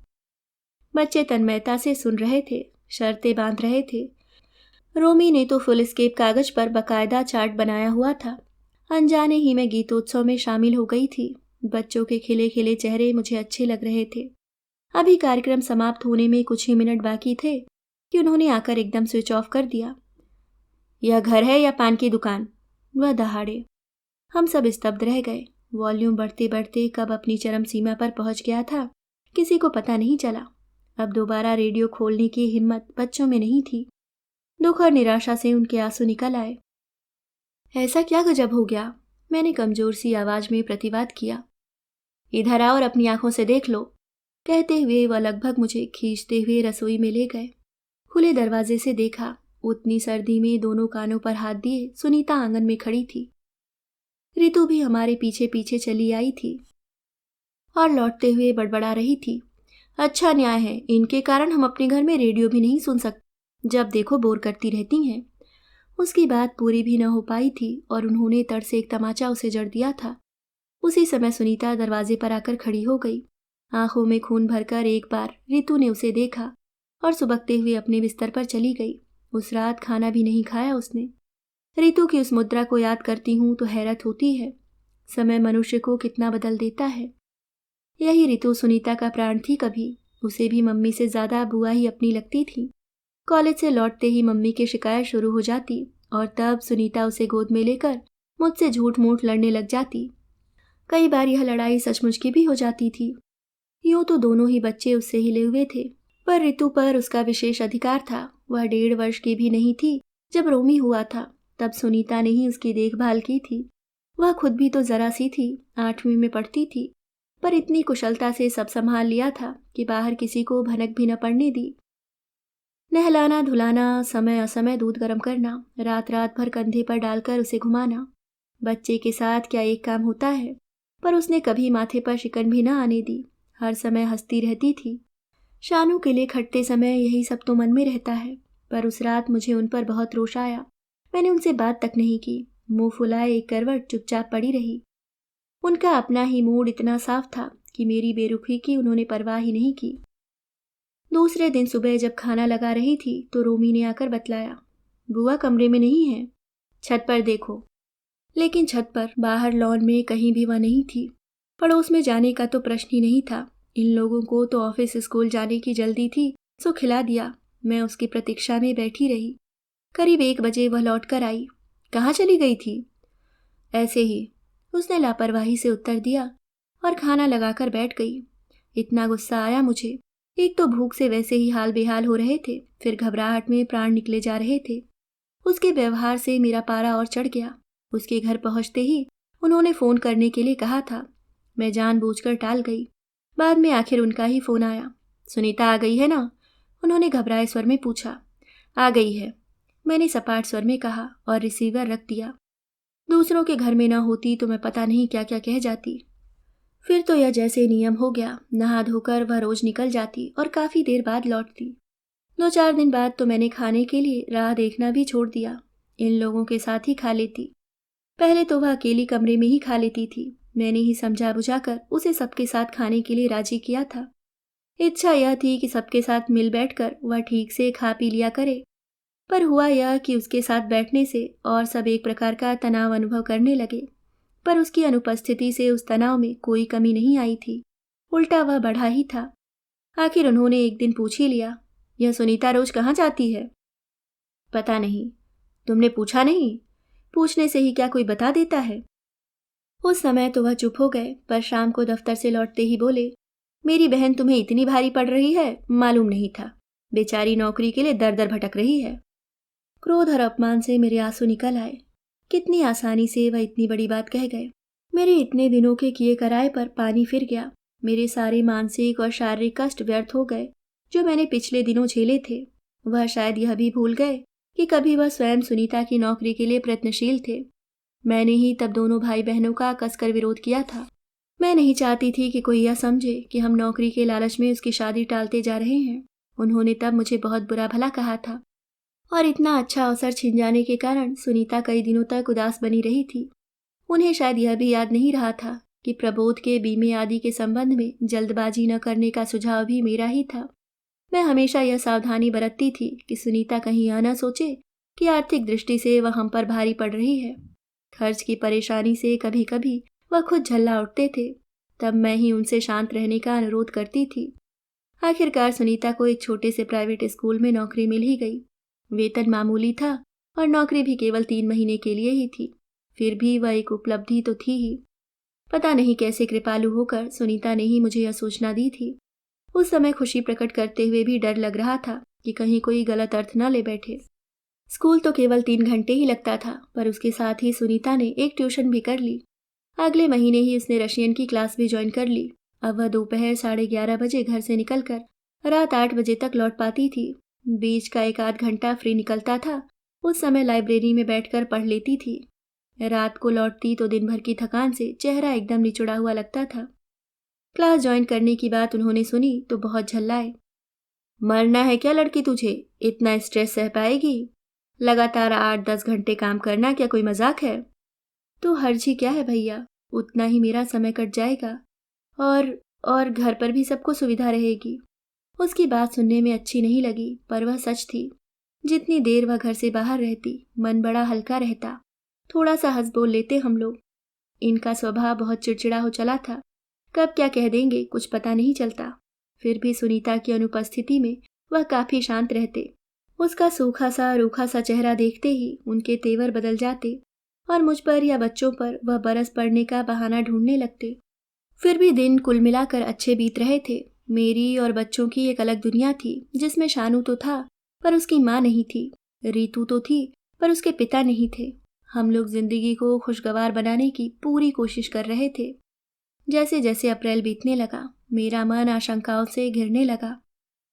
[SPEAKER 1] बच्चे तन्मयता से सुन रहे थे, शर्तें बांध रहे थे। रोमी ने तो फुल स्केप कागज पर बकायदा चार्ट बनाया हुआ था। अनजाने ही मैं गीतोत्सव में शामिल हो गई थी। बच्चों के खिले खिले चेहरे मुझे अच्छे लग रहे थे। अभी कार्यक्रम समाप्त होने में कुछ ही मिनट बाकी थे कि उन्होंने आकर एकदम स्विच ऑफ कर दिया। यह घर है या पान की दुकान? वह दहाड़े। हम सब स्तब्ध रह गए। वॉल्यूम बढ़ते बढ़ते कब अपनी चरम सीमा पर पहुंच गया था, किसी को पता नहीं चला। अब दोबारा रेडियो खोलने की हिम्मत बच्चों में नहीं थी। दुख और निराशा से उनके आंसू निकल आए। ऐसा क्या गजब हो गया? मैंने कमजोर सी आवाज में प्रतिवाद किया। इधर आओ और अपनी आंखों से देख लो। कहते हुए वह लगभग मुझे खींचते हुए रसोई में ले गए। खुले दरवाजे से देखा, उतनी सर्दी में दोनों कानों पर हाथ दिए सुनीता आंगन में खड़ी थी। रितु भी हमारे पीछे पीछे चली आई थी और लौटते हुए बड़बड़ा रही थी, अच्छा न्याय है, इनके कारण हम अपने घर में रेडियो भी नहीं सुन सकते, जब देखो बोर करती रहती हैं। उसकी बात पूरी भी न हो पाई थी और उन्होंने तड़ से एक तमाचा उसे जड़ दिया था। उसी समय सुनीता दरवाजे पर आकर खड़ी हो गई। आंखों में खून भरकर एक बार रितु ने उसे देखा और सुबकते हुए अपने बिस्तर पर चली गई। उस रात खाना भी नहीं खाया उसने। रितु की उस मुद्रा को याद करती हूँ तो हैरत होती है। समय मनुष्य को कितना बदल देता है। यही रितु सुनीता का प्राण थी कभी। उसे भी मम्मी से ज्यादा बुआ ही अपनी लगती थी। कॉलेज से लौटते ही मम्मी की शिकायत शुरू हो जाती और तब सुनीता उसे गोद में लेकर मुझसे झूठ मूठ लड़ने लग जाती। कई बार यह लड़ाई सचमुच की भी हो जाती थी। यूं तो दोनों ही बच्चे उससे हिले हुए थे, पर रितु पर उसका विशेष अधिकार था। वह 1.5 वर्ष की भी नहीं थी जब रोमी हुआ था, तब सुनीता ने ही उसकी देखभाल की थी। वह खुद भी तो जरा सी थी, 8वीं में पढ़ती थी, पर इतनी कुशलता से सब संभाल लिया था कि बाहर किसी को भनक भी न पड़ने दी। नहलाना धुलाना, समय असमय दूध गर्म करना, रात रात भर कंधे पर डालकर उसे घुमाना। बच्चे के साथ क्या एक काम होता है, पर उसने कभी माथे पर शिकन भी न आने दी। हर समय हंसती रहती थी। शानू के लिए खटते समय यही सब तो मन में रहता है, पर उस रात मुझे उन पर बहुत रोष आया। मैंने उनसे बात तक नहीं की। मुंह फुलाए एक करवट चुपचाप पड़ी रही। उनका अपना ही मूड इतना साफ था कि मेरी बेरुखी की उन्होंने परवाह ही नहीं की। दूसरे दिन सुबह जब खाना लगा रही थी तो रोमी ने आकर बतलाया, बुआ कमरे में नहीं है, छत पर देखो। लेकिन छत पर, बाहर लॉन में कहीं भी वह नहीं थी। पड़ोस में जाने का तो प्रश्न ही नहीं था। इन लोगों को तो ऑफिस स्कूल जाने की जल्दी थी, सो खिला दिया। मैं उसकी प्रतीक्षा में बैठी रही। करीब 1 बजे वह लौट कर आई। कहाँ चली गई थी? ऐसे ही, उसने लापरवाही से उत्तर दिया और खाना लगाकर बैठ गई। इतना गुस्सा आया मुझे। एक तो भूख से वैसे ही हाल बेहाल हो रहे थे, फिर घबराहट में प्राण निकले जा रहे थे। उसके व्यवहार से मेरा पारा और चढ़ गया। उसके घर पहुंचते ही उन्होंने फोन करने के लिए कहा था। मैं जानबूझकर टाल गई। बाद में आखिर उनका ही फोन आया। सुनीता आ गई है ना? उन्होंने घबराए स्वर में पूछा। आ गई है, मैंने सपाट स्वर में कहा और रिसीवर रख दिया। दूसरों के घर में न होती तो मैं पता नहीं क्या क्या कह जाती। फिर तो यह जैसे नियम हो गया, नहा धोकर वह रोज निकल जाती और काफी देर बाद लौटती। 2-4 दिन बाद तो मैंने खाने के लिए राह देखना भी छोड़ दिया, इन लोगों के साथ ही खा लेती। पहले तो वह अकेली कमरे में ही खा लेती थी। मैंने ही समझा बुझाकर उसे सबके साथ खाने के लिए राजी किया था। इच्छा यह थी कि सबके साथ मिल बैठकर वह ठीक से खा पी लिया करे। पर हुआ यह कि उसके साथ बैठने से और सब एक प्रकार का तनाव अनुभव करने लगे। पर उसकी अनुपस्थिति से उस तनाव में कोई कमी नहीं आई थी, उल्टा वह बढ़ा ही था। आखिर उन्होंने एक दिन पूछ ही लिया, यह सुनीता रोज कहाँ जाती है? पता नहीं। तुमने पूछा नहीं? पूछने से ही क्या कोई बता देता है? उस समय तो वह चुप हो गए, पर शाम को दफ्तर से लौटते ही बोले, मेरी बहन तुम्हें इतनी भारी पड़ रही है, मालूम नहीं था। बेचारी नौकरी के लिए दर दर भटक रही है। क्रोध और अपमान से मेरे आंसू निकल आए। कितनी आसानी से वह इतनी बड़ी बात कह गए। मेरे इतने दिनों के किए कराए पर पानी फिर गया। मेरे सारे मानसिक और शारीरिक कष्ट व्यर्थ हो गए जो मैंने पिछले दिनों झेले थे। वह शायद यह भी भूल गए कि कभी वह स्वयं सुनीता की नौकरी के लिए प्रयत्नशील थे। मैंने ही तब दोनों भाई बहनों का कसकर विरोध किया था। मैं नहीं चाहती थी कि कोई यह समझे कि हम नौकरी के लालच में उसकी शादी टालते जा रहे हैं। उन्होंने तब मुझे बहुत बुरा भला कहा था और इतना अच्छा अवसर छिन जाने के कारण सुनीता कई दिनों तक उदास बनी रही थी। उन्हें शायद यह भी याद नहीं रहा था कि प्रबोध के बीमे आदि के संबंध में जल्दबाजी न करने का सुझाव भी मेरा ही था। मैं हमेशा यह सावधानी बरतती थी कि सुनीता कहीं यह न सोचे कि आर्थिक दृष्टि से वह हम पर भारी पड़ रही है। खर्च की परेशानी से कभी कभी वह खुद झल्ला उठते थे, तब मैं ही उनसे शांत रहने का अनुरोध करती थी। आखिरकार सुनीता को एक छोटे से प्राइवेट स्कूल में नौकरी मिल ही गई। वेतन मामूली था और नौकरी भी केवल 3 महीने के लिए ही थी। फिर भी वह एक उपलब्धि तो थी ही। पता नहीं कैसे कृपालु होकर सुनीता ने ही मुझे यह सूचना दी थी। उस समय खुशी प्रकट करते हुए भी डर लग रहा था कि कहीं कोई गलत अर्थ न ले बैठे। स्कूल तो केवल 3 घंटे ही लगता था, पर उसके साथ ही सुनीता ने एक ट्यूशन भी कर ली। अगले महीने ही उसने रशियन की क्लास भी ज्वाइन कर ली। अब वह दोपहर 11:30 बजे घर से निकलकर रात 8 बजे तक लौट पाती थी। बीच का 1-8 घंटा फ्री निकलता था, उस समय लाइब्रेरी में बैठकर पढ़ लेती थी। रात को लौटती तो दिन भर की थकान से चेहरा एकदम निचुड़ा हुआ लगता था। क्लास ज्वाइन करने की बात उन्होंने सुनी तो बहुत झल्लाए। मरना है क्या लड़की तुझे? इतना स्ट्रेस सह पाएगी? लगातार 8-10 घंटे काम करना क्या कोई मजाक है? तो हर्ज ही क्या है भैया, उतना ही मेरा समय कट जाएगा और घर पर भी सबको सुविधा रहेगी। उसकी बात सुनने में अच्छी नहीं लगी, पर वह सच थी। जितनी देर वह घर से बाहर रहती, मन बड़ा हल्का रहता। थोड़ा सा हंस बोल लेते हम लोग। इनका स्वभाव बहुत चिड़चिड़ा हो चला था। कब क्या कह देंगे कुछ पता नहीं चलता। फिर भी सुनीता की अनुपस्थिति में वह काफी शांत रहते। उसका सूखा सा रूखा सा चेहरा देखते ही उनके तेवर बदल जाते और मुझ पर या बच्चों पर वह बरस पड़ने का बहाना ढूंढने लगते। फिर भी दिन कुल मिलाकर अच्छे बीत रहे थे। मेरी और बच्चों की एक अलग दुनिया थी जिसमें शानू तो था पर उसकी माँ नहीं थी। रीतू तो थी पर उसके पिता नहीं थे। हम लोग जिंदगी को खुशगवार बनाने की पूरी कोशिश कर रहे थे। जैसे जैसे अप्रैल बीतने लगा, मेरा मन आशंकाओं से घिरने लगा।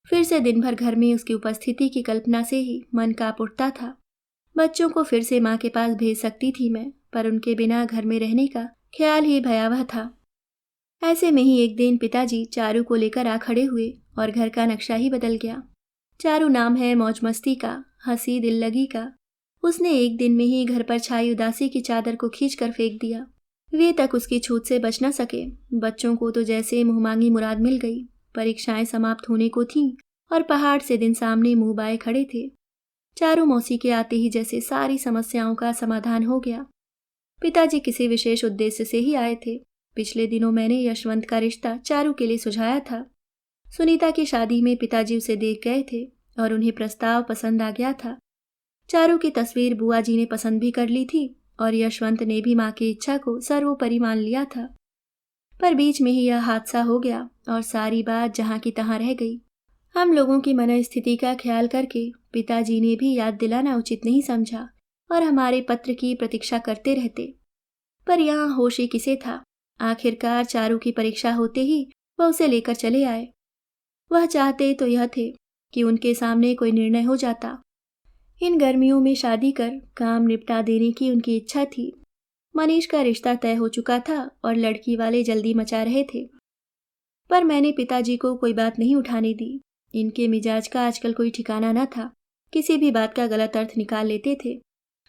[SPEAKER 1] फिर से दिन भर घर में उसकी उपस्थिति की कल्पना से ही मन कांप उठता था। बच्चों को फिर से माँ के पास भेज सकती थी मैं, पर उनके बिना घर में रहने का ख्याल ही भयावह था। ऐसे में ही एक दिन पिताजी चारू को लेकर आ खड़े हुए और घर का नक्शा ही बदल गया। चारू नाम है मौज मस्ती का, हंसी दिल लगी का। उसने एक दिन में ही घर पर छाई उदासी की चादर को खींच कर फेंक दिया। वे तक उसकी छूत से बच न सके। बच्चों को तो जैसे मुंहमांगी मुराद मिल गई। परीक्षाएं समाप्त होने को थीं और पहाड़ से दिन सामने मुंह बाए खड़े थे। चारू मौसी के आते ही जैसे सारी समस्याओं का समाधान हो गया। पिताजी किसी विशेष उद्देश्य से ही आए थे। पिछले दिनों मैंने यशवंत का रिश्ता चारू के लिए सुझाया था। सुनीता की शादी में पिताजी उसे देख गए थे और उन्हें प्रस्ताव पसंद आ गया था। चारू की तस्वीर बुआ जी ने पसंद भी कर ली थी और यशवंत ने भी माँ की इच्छा को सर्वोपरि मान लिया था। पर बीच में ही यह हादसा हो गया और सारी बात जहाँ की तहाँ रह गई। हम लोगों की मनस्थिति का ख्याल करके पिताजी ने भी याद दिलाना उचित नहीं समझा और हमारे पत्र की प्रतीक्षा करते रहते। पर यहाँ होश ही किसे था। आखिरकार चारू की परीक्षा होते ही वह उसे लेकर चले आए। वह चाहते तो यह थे कि उनके सामने कोई निर्णय हो जाता। इन गर्मियों में शादी कर काम निपटा देने की उनकी इच्छा थी। मनीष का रिश्ता तय हो चुका था और लड़की वाले जल्दी मचा रहे थे, पर मैंने पिताजी को कोई बात नहीं उठाने दी। इनके मिजाज का आजकल कोई ठिकाना न था, किसी भी बात का गलत अर्थ निकाल लेते थे।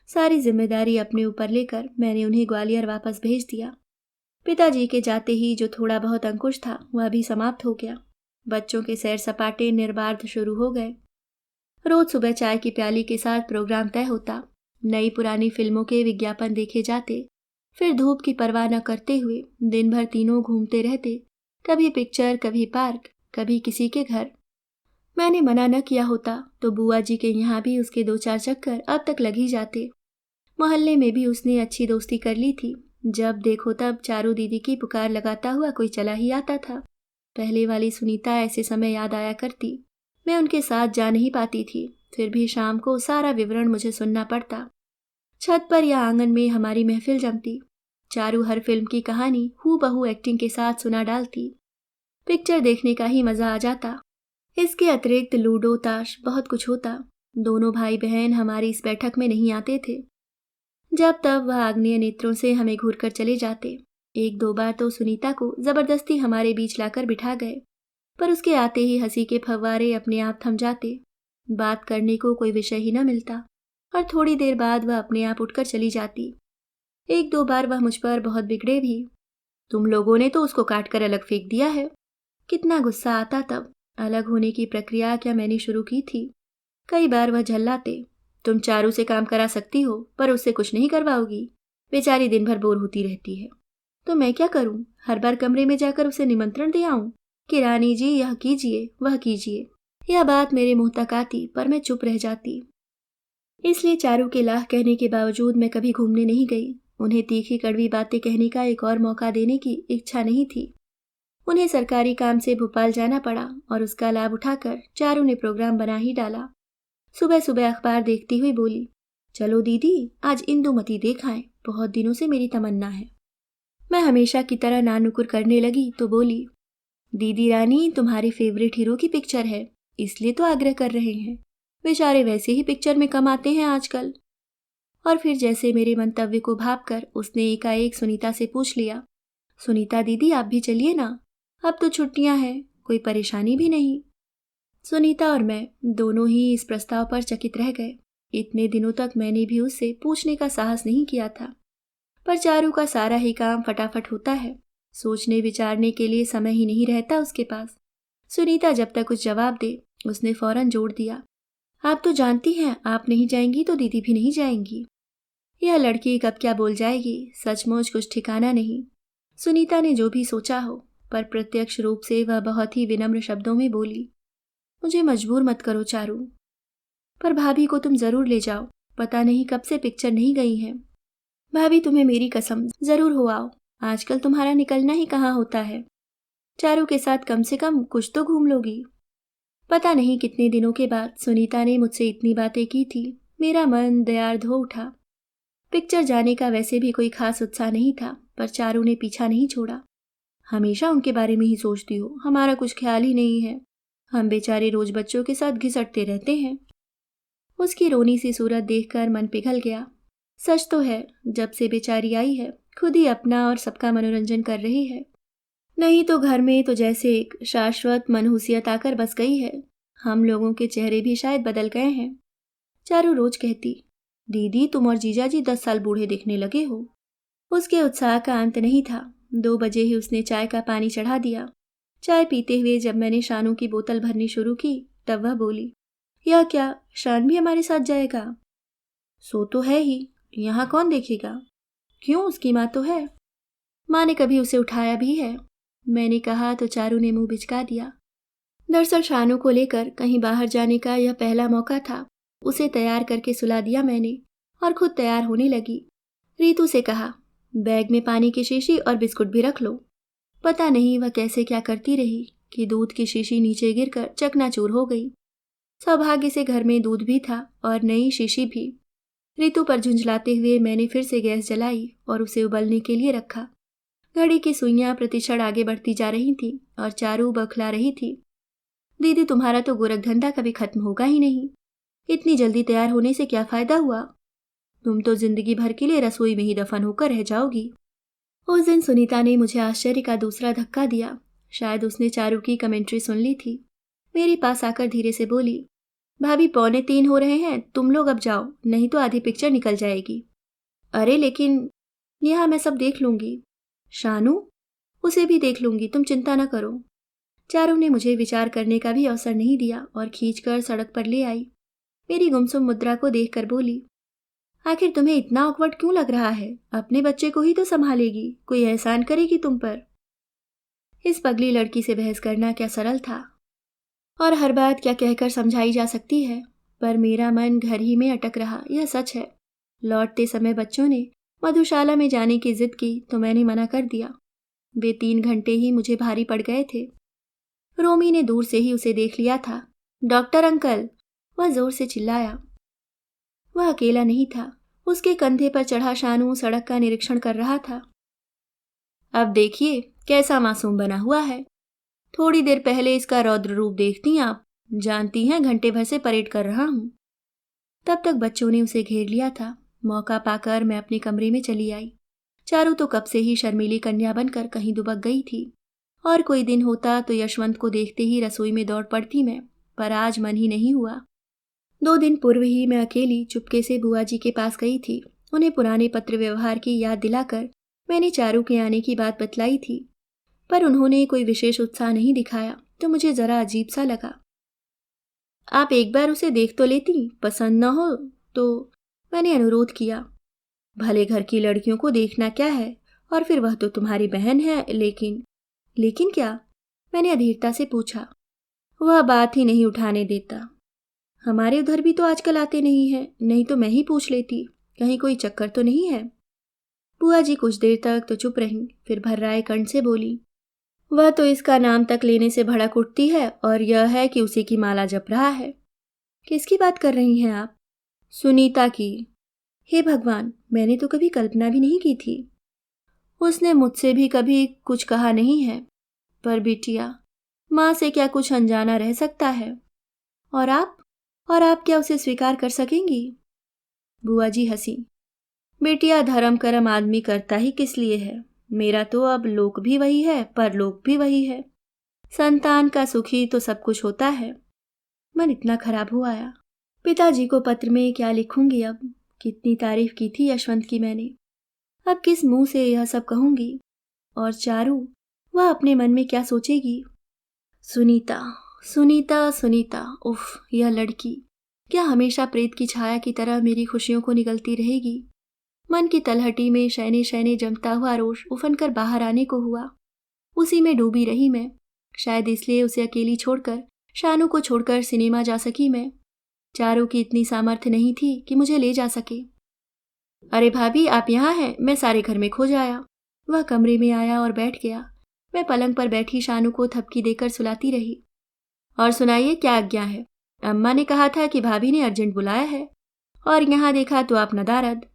[SPEAKER 1] सारी जिम्मेदारी अपने ऊपर लेकर मैंने उन्हें ग्वालियर वापस भेज दिया। पिताजी के जाते ही जो थोड़ा बहुत अंकुश था वह भी समाप्त हो गया। बच्चों के सैर सपाटे निर्बाध शुरू हो गए। रोज सुबह चाय की प्याली के साथ प्रोग्राम तय होता। नई पुरानी फिल्मों के विज्ञापन देखे जाते। फिर धूप की परवाह न करते हुए दिन भर तीनों घूमते रहते, कभी पिक्चर, कभी पार्क, कभी किसी के घर। मैंने मना न किया होता तो बुआ जी के यहाँ भी उसके 2-4 चक्कर अब तक लग ही जाते। मोहल्ले में भी उसने अच्छी दोस्ती कर ली थी। जब देखो तब चारू दीदी की पुकार लगाता हुआ कोई चला ही आता था। पहले वाली सुनीता ऐसे समय याद आया करती। मैं उनके साथ जा नहीं पाती थी, फिर भी शाम को सारा विवरण मुझे सुनना पड़ता। छत पर या आंगन में हमारी महफिल जमती। चारू हर फिल्म की कहानी हूबहू एक्टिंग के साथ सुना डालती। पिक्चर देखने का ही मजा आ जाता। इसके अतिरिक्त लूडो, ताश, बहुत कुछ होता। दोनों भाई बहन हमारी इस बैठक में नहीं आते थे। जब तब वह आग्नेय नेत्रों से हमें घूर कर चले जाते। 1-2 बार तो सुनीता को जबरदस्ती हमारे बीच लाकर बिठा गए, पर उसके आते ही हंसी के फव्वारे अपने आप थम जाते। बात करने को कोई विषय ही न मिलता और थोड़ी देर बाद वह अपने आप उठकर चली जाती। 1-2 बार वह मुझ पर बहुत बिगड़े भी। तुम लोगों ने तो उसको काट कर अलग फेंक दिया है। कितना गुस्सा आता तब। अलग होने की प्रक्रिया क्या मैंने शुरू की थी। कई बार वह झल्लाते, तुम चारू से काम करा सकती हो पर उससे कुछ नहीं करवाओगी। बेचारी दिन भर बोर होती रहती है। तो मैं क्या करूं? हर बार कमरे में जाकर उसे निमंत्रण दे आऊं कि रानी जी यह कीजिए, वह कीजिए। यह बात मेरे मुंह तक आती पर मैं चुप रह जाती। इसलिए चारू के लाह कहने के बावजूद मैं कभी घूमने नहीं गई। उन्हें तीखी कड़वी बातें कहने का एक और मौका देने की इच्छा नहीं थी। उन्हें सरकारी काम से भोपाल जाना पड़ा और उसका लाभ उठाकर चारू ने प्रोग्राम बना ही डाला। सुबह सुबह अखबार देखती हुई बोली, चलो दीदी आज इंदुमती देख आएं, बहुत दिनों से मेरी तमन्ना है। मैं हमेशा की तरह नानुकुर करने लगी तो बोली, दीदी रानी तुम्हारे फेवरेट हीरो की पिक्चर है, इसलिए तो आग्रह कर रहे हैं। बेचारे वैसे ही पिक्चर में कम आते हैं आजकल। और फिर जैसे मेरे मंतव्य को भांपकर उसने एकाएक सुनीता से पूछ लिया, सुनीता दीदी आप भी चलिए ना, अब तो छुट्टियां हैं, कोई परेशानी भी नहीं। सुनीता और मैं दोनों ही इस प्रस्ताव पर चकित रह गए। इतने दिनों तक मैंने भी उससे पूछने का साहस नहीं किया था, पर चारू का सारा ही काम फटाफट होता है। सोचने विचारने के लिए समय ही नहीं रहता उसके पास। सुनीता जब तक कुछ जवाब दे उसने फौरन जोड़ दिया, आप तो जानती हैं आप नहीं जाएंगी तो दीदी भी नहीं जाएंगी। यह लड़की कब क्या बोल जाएगी, सचमुच कुछ ठिकाना नहीं। सुनीता ने जो भी सोचा हो, पर प्रत्यक्ष रूप से वह बहुत ही विनम्र शब्दों में बोली, मुझे मजबूर मत करो चारू, पर भाभी को तुम जरूर ले जाओ, पता नहीं कब से पिक्चर नहीं गई हैं। भाभी तुम्हें मेरी कसम जरूर हो आओ, आजकल तुम्हारा निकलना ही कहाँ होता है। चारू के साथ कम से कम कुछ तो घूम लोगी। पता नहीं कितने दिनों के बाद सुनीता ने मुझसे इतनी बातें की थी। मेरा मन दयार्द हो उठा। पिक्चर जाने का वैसे भी कोई खास उत्साह नहीं था, पर चारू ने पीछा नहीं छोड़ा। हमेशा उनके बारे में ही सोचती हो, हमारा कुछ ख्याल ही नहीं है। हम बेचारे रोज बच्चों के साथ घिसटते रहते हैं। उसकी रोनी सी सूरत देखकर मन पिघल गया। सच तो है, जब से बेचारी आई है खुद ही अपना और सबका मनोरंजन कर रही है। नहीं तो घर में तो जैसे एक शाश्वत मनहूसियत आकर बस गई है। हम लोगों के चेहरे भी शायद बदल गए हैं। चारू रोज कहती, दीदी तुम और जीजा जी 10 साल बूढ़े दिखने लगे हो। उसके उत्साह का अंत नहीं था। 2 बजे ही उसने चाय का पानी चढ़ा दिया। चाय पीते हुए जब मैंने शानू की बोतल भरनी शुरू की तब वह बोली, यह क्या, शान भी हमारे साथ जाएगा? सो तो है ही, यहाँ कौन देखेगा? क्यों, उसकी माँ तो है। माँ ने कभी उसे उठाया भी है? मैंने कहा तो चारू ने मुंह बिचका दिया। दरअसल शानू को लेकर कहीं बाहर जाने का यह पहला मौका था। उसे तैयार करके सुला दिया मैंने और खुद तैयार होने लगी। रीतू से कहा, बैग में पानी की शीशी और बिस्कुट भी रख लो। पता नहीं वह कैसे क्या करती रही कि दूध की शीशी नीचे गिरकर चकनाचूर हो गई। सौभाग्य से घर में दूध भी था और नई शीशी भी। रीतू पर झुंझलाते हुए मैंने फिर से गैस जलाई और उसे उबलने के लिए रखा। घड़ी की सुइयां प्रतिक्षण आगे बढ़ती जा रही थी और चारू बौखला रही थी। दीदी, तुम्हारा तो गोरखधंधा कभी खत्म होगा ही नहीं। इतनी जल्दी तैयार होने से क्या फायदा हुआ? तुम तो जिंदगी भर के लिए रसोई में ही दफन होकर रह जाओगी। उस दिन सुनीता ने मुझे आश्चर्य का दूसरा धक्का दिया। शायद उसने चारू की कमेंट्री सुन ली थी। मेरे पास आकर धीरे से बोली, भाभी 2:45 हो रहे हैं, तुम लोग अब जाओ, नहीं तो आधी पिक्चर निकल जाएगी। अरे लेकिन यहाँ मैं सब देख लूंगी। शानू, उसे भी देख लूंगी, तुम चिंता न करो। चारू ने मुझे विचार करने का भी अवसर नहीं दिया और खींचकर सड़क पर ले आई। मेरी गुमसुम मुद्रा को देखकर बोली, आखिर तुम्हें इतना ऑकवर्ड क्यों लग रहा है? अपने बच्चे को ही तो संभालेगी, कोई एहसान करेगी तुम पर। इस पगली लड़की से बहस करना क्या सरल था, और हर बात क्या कहकर समझाई जा सकती है। पर मेरा मन घर ही में अटक रहा, यह सच है। लौटते समय बच्चों ने मधुशाला में जाने की जिद की तो मैंने मना कर दिया। वे 3 घंटे ही मुझे भारी पड़ गए थे। रोमी ने दूर से ही उसे देख लिया था। डॉक्टर अंकल, वह जोर से चिल्लाया। वह अकेला नहीं था, उसके कंधे पर चढ़ा शानू सड़क का निरीक्षण कर रहा था। अब देखिए कैसा मासूम बना हुआ है। थोड़ी देर पहले इसका रौद्र रूप देखती आप, जानती हैं घंटे भर से परेड कर रहा हूं। तब तक बच्चों ने उसे घेर लिया था। मौका पाकर मैं अपने कमरे में चली आई। चारू तो कब से ही शर्मीली कन्या बनकर कहीं दुबक गई थी। और कोई दिन होता तो यशवंत को देखते ही रसोई में दौड़ पड़ती मैं, पर आज मन ही नहीं हुआ। 2 दिन पूर्व ही मैं अकेली चुपके से बुआ जी के पास गई थी। उन्हें पुराने पत्र व्यवहार की याद दिलाकर मैंने चारू के आने की बात बतलाई थी, पर उन्होंने कोई विशेष उत्साह नहीं दिखाया तो मुझे जरा अजीब सा लगा। आप एक बार उसे देख तो लेती, पसंद न हो तो, मैंने अनुरोध किया। भले घर की लड़कियों को देखना क्या है, और फिर वह तो तुम्हारी बहन है। लेकिन क्या? मैंने अधीरता से पूछा। वह बात ही नहीं उठाने देता। हमारे उधर भी तो आजकल आते नहीं हैं, नहीं तो मैं ही पूछ लेती, कहीं कोई चक्कर तो नहीं है। बुआ जी कुछ देर तक तो चुप रहीं, फिर भर्राए कंठ से बोली, वह तो इसका नाम तक लेने से भड़क उठती है, और यह है कि उसी की माला जप रहा है। किसकी बात कर रही हैं आप? सुनीता की। हे भगवान, मैंने तो कभी कल्पना भी नहीं की थी। उसने मुझसे भी कभी कुछ कहा नहीं है, पर बिटिया, माँ से क्या कुछ अनजाना रह सकता है? और आप क्या उसे स्वीकार कर सकेंगी? बुआ जी हंसी। बेटिया, धर्म कर्म आदमी करता ही किस लिए है? मेरा तो अब लोक भी वही है, परलोक भी वही है। संतान का सुखी तो सब कुछ होता है। मन इतना खराब हो आया। पिताजी को पत्र में क्या लिखूंगी अब? कितनी तारीफ की थी यशवंत की मैंने, अब किस मुंह से यह सब कहूंगी? और चारू, वह अपने मन में क्या सोचेगी? सुनीता, सुनीता, सुनीता, उफ, यह लड़की क्या हमेशा प्रेत की छाया की तरह मेरी खुशियों को निगलती रहेगी? मन की तलहटी में शैने शैने जमता हुआ रोष उफनकर बाहर आने को हुआ। उसी में डूबी रही मैं। शायद इसलिए उसे अकेली छोड़कर, शानू को छोड़कर सिनेमा जा सकी मैं। चारू की इतनी सामर्थ्य नहीं थी कि मुझे ले जा सके। अरे भाभी, आप यहाँ हैं? मैं सारे घर में खोज आया। वह कमरे में आया और बैठ गया। मैं पलंग पर बैठी शानू को थपकी देकर सुलाती रही। और सुनाइए, क्या आज्ञा है? अम्मा ने कहा था कि भाभी ने अर्जेंट बुलाया है, और यहाँ देखा तो आप नदारद।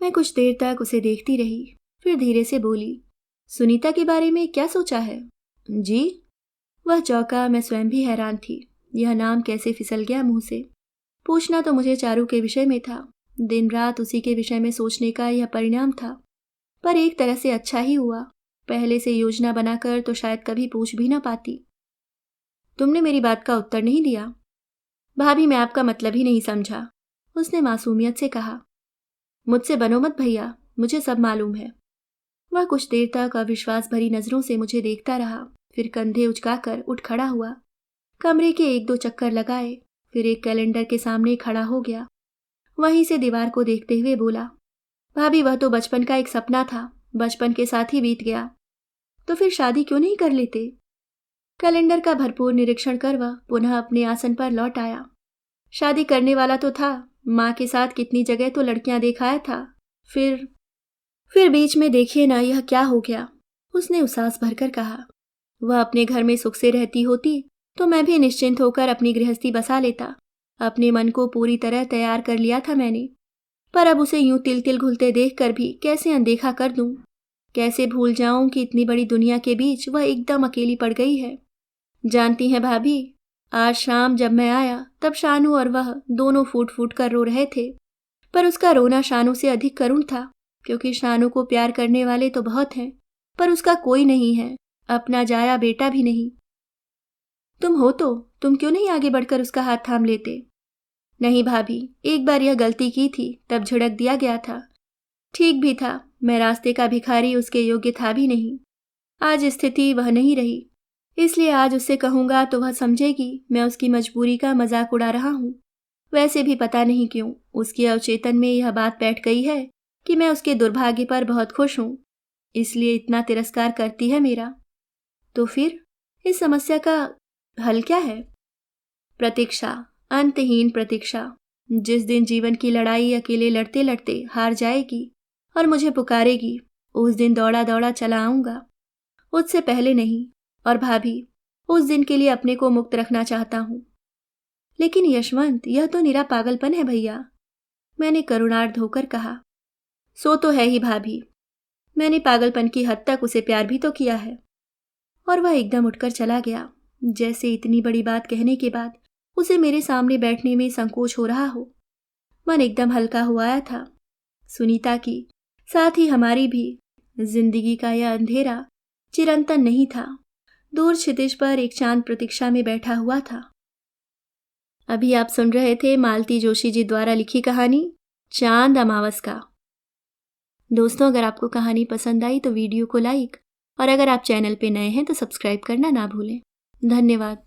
[SPEAKER 1] मैं कुछ देर तक उसे देखती रही, फिर धीरे से बोली, सुनीता के बारे में क्या सोचा है? जी? वह चौंका। मैं स्वयं भी हैरान थी, यह नाम कैसे फिसल गया मुंह से। पूछना तो मुझे चारू के विषय में था। दिन रात उसी के विषय में सोचने का यह परिणाम था। पर एक तरह से अच्छा ही हुआ। पहले से योजना बनाकर तो शायद कभी पूछ भी ना पाती। तुमने मेरी बात का उत्तर नहीं दिया। भाभी, मैं आपका मतलब ही नहीं समझा, उसने मासूमियत से कहा। मुझसे बनो मत भैया, मुझे सब मालूम है। वह कुछ देर तक अविश्वास भरी नजरों से मुझे देखता रहा, फिर कंधे उचकाकर उठ खड़ा हुआ। कमरे के 1-2 चक्कर लगाए, फिर एक कैलेंडर के सामने खड़ा हो गया। वहीं से दीवार को देखते हुए बोला, भाभी, वह तो बचपन का एक सपना था, बचपन के साथ ही बीत गया। तो फिर शादी क्यों नहीं कर लेते? कैलेंडर का भरपूर निरीक्षण कर वह पुनः अपने आसन पर लौट आया। शादी करने वाला तो था, माँ के साथ कितनी जगह तो लड़कियां देखाया था। फिर बीच में देखिए ना यह क्या हो गया, उसने उसास भरकर कहा। वह अपने घर में सुख से रहती होती तो मैं भी निश्चिंत होकर अपनी गृहस्थी बसा लेता। अपने मन को पूरी तरह तैयार कर लिया था मैंने, पर अब उसे यूं तिल तिल घुलते देखकर भी कैसे अनदेखा कर दूं? कैसे भूल जाऊं कि इतनी बड़ी दुनिया के बीच वह एकदम अकेली पड़ गई है। जानती हैं भाभी, आज शाम जब मैं आया तब शानू और वह दोनों फूट फूट कर रो रहे थे, पर उसका रोना शानू से अधिक करुण था, क्योंकि शानू को प्यार करने वाले तो बहुत हैं, पर उसका कोई नहीं है, अपना जाया बेटा भी नहीं। तुम हो तो तुम क्यों नहीं आगे बढ़कर उसका हाथ थाम लेते? नहीं भाभी, एक बार यह गलती की थी, तब झिड़क दिया गया था। ठीक भी था, मैं रास्ते का भिखारी उसके योग्य था भी नहीं। आज स्थिति वह नहीं रही, इसलिए आज उससे कहूंगा तो वह समझेगी मैं उसकी मजबूरी का मजाक उड़ा रहा हूँ। वैसे भी पता नहीं क्यों उसके अवचेतन में यह बात बैठ गई है कि मैं उसके दुर्भाग्य पर बहुत खुश हूँ, इसलिए इतना तिरस्कार करती है मेरा। तो फिर इस समस्या का हल क्या है? प्रतीक्षा, अंतहीन प्रतीक्षा। जिस दिन जीवन की लड़ाई अकेले लड़ते लड़ते हार जाएगी और मुझे पुकारेगी, उस दिन दौड़ा दौड़ा चला आऊंगा, उससे पहले नहीं। और भाभी, उस दिन के लिए अपने को मुक्त रखना चाहता हूं। लेकिन यशवंत, यह तो निरा पागलपन है भैया, मैंने करुणार्ध होकर कहा। सो तो है ही भाभी, मैंने पागलपन की हद तक उसे प्यार भी तो किया है। और वह एकदम उठकर चला गया, जैसे इतनी बड़ी बात कहने के बाद उसे मेरे सामने बैठने में संकोच हो रहा हो। मन एकदम हल्का हो आया था। सुनीता की, साथ ही हमारी भी जिंदगी का यह अंधेरा चिरंतन नहीं था। दूर क्षितिज पर एक चांद प्रतीक्षा में बैठा हुआ था। अभी आप सुन रहे थे मालती जोशी जी द्वारा लिखी कहानी चांद अमावस का। दोस्तों, अगर आपको कहानी पसंद आई तो वीडियो को लाइक, और अगर आप चैनल पे नए हैं तो सब्सक्राइब करना ना भूलें। धन्यवाद।